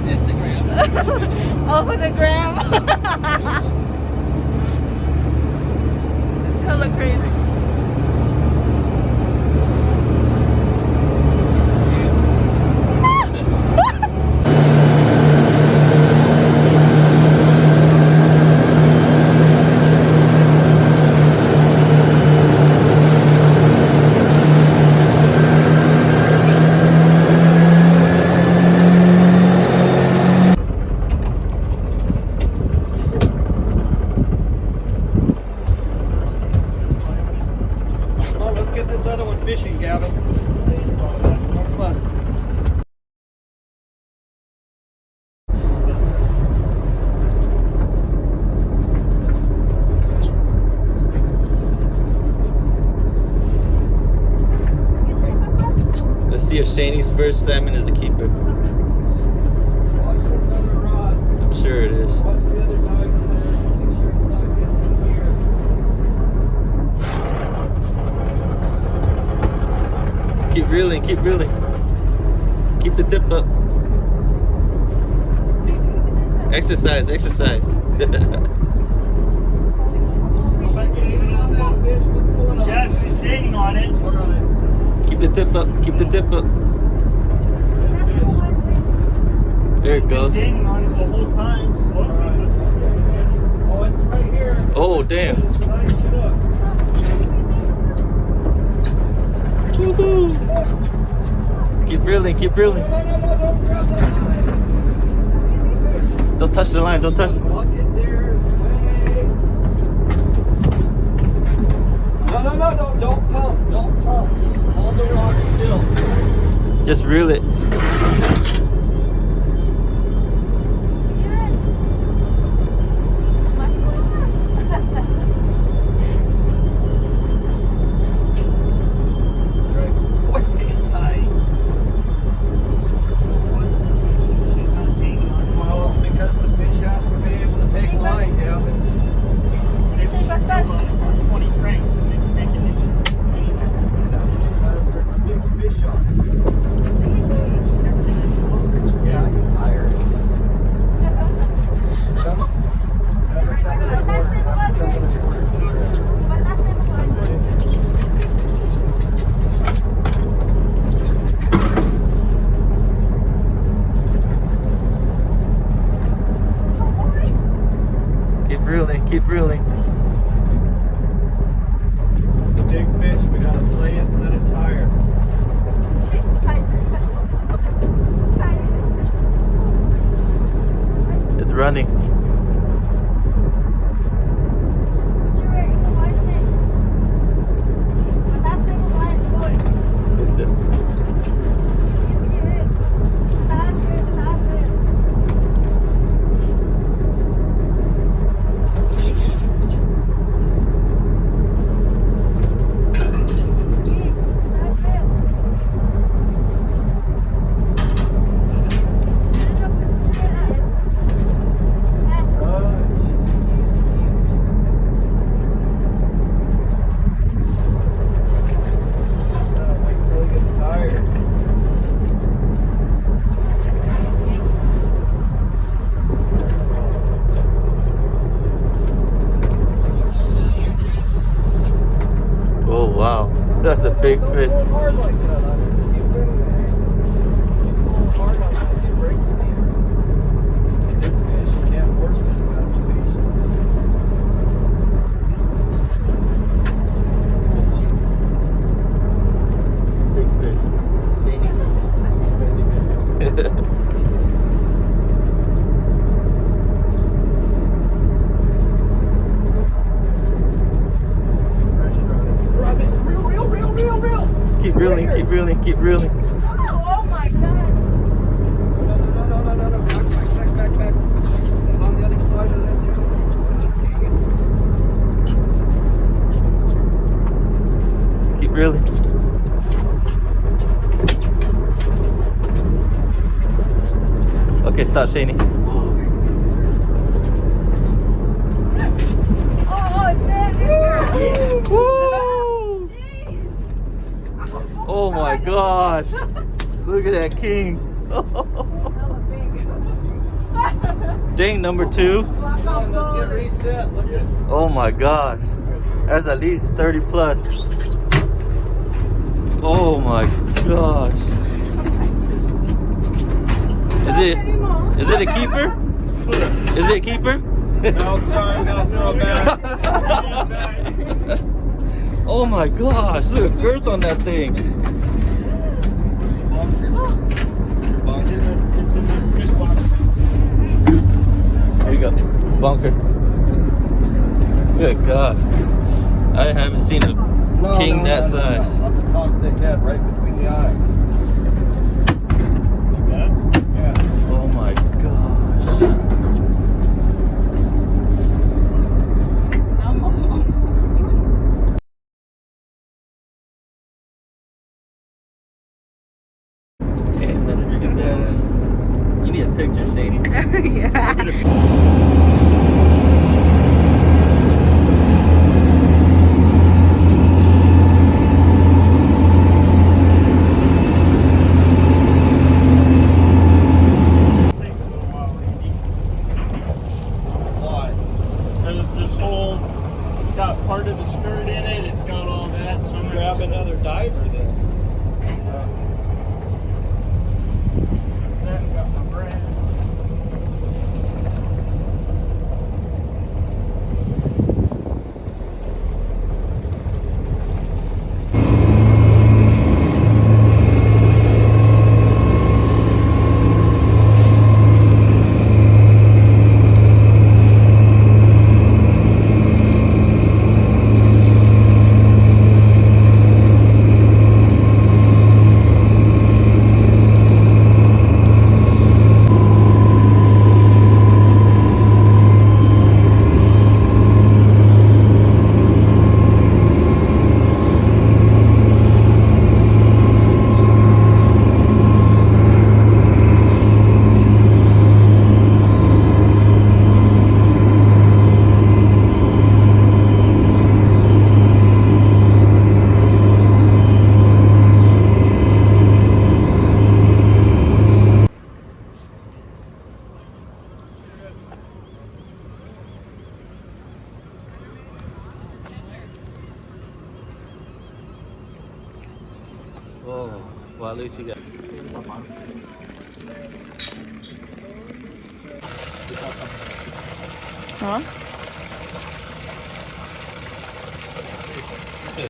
Instagram. Oh, for the gram. It's hella crazy. Fishing, Gavin. More fun. Let's see if Shane's first salmon is a keeper. Watch this other rod. I'm sure it is. Watch the other dog in there. Make sure it's not getting in here. Keep reeling, keep reeling. Keep the tip up. Exercise, exercise. Yeah, she's standing on it. Keep the tip up, keep the tip up. There it goes. Standing on it the whole time. Oh, it's right here. Oh, damn. It's a nice hook. Woohoo! Keep reeling, keep reeling. No, don't grab the line. Don't touch the line, don't touch it. Walk it there. Way. No, don't pump. Don't pump. Just hold the rod still. Just reel it. Keep reeling. It's a big fish. We gotta play it and let it tire. She's tired. It's running. That's a big fish. Pull hard like that on it. Just keep doing it. You pull hard on that, you break the leader. Big fish, you can't force it. You gotta be patient. Big fish. Keep reeling, keep reeling, keep reeling. Oh my god. No. Back. It's on the other side of that. Keep reeling. Okay, stop, Shani. Oh, damn. Woo! Oh my gosh. Look at that king. Hella big. Dang, number 2. Come on, let's get reset. Look at Oh my gosh. That's at least 30 plus. Oh my gosh. Is it a keeper? Is it a keeper? No, sorry, I'm gonna throw it back. Oh my gosh, look at girth on that thing. It's in the fish box. There you go. Bunker. Good God. I haven't seen a king that size. Toss the head right between the eyes. Like that? Yeah. Oh my gosh. Hey, that's pretty badass. You need a picture, Sadie. Takes a little while, Randy. Why? There's this whole, it's got part of the skirt in it, it's got all that, so Grab another diver then. that's got my brand. Oh, well, at least you got. Huh?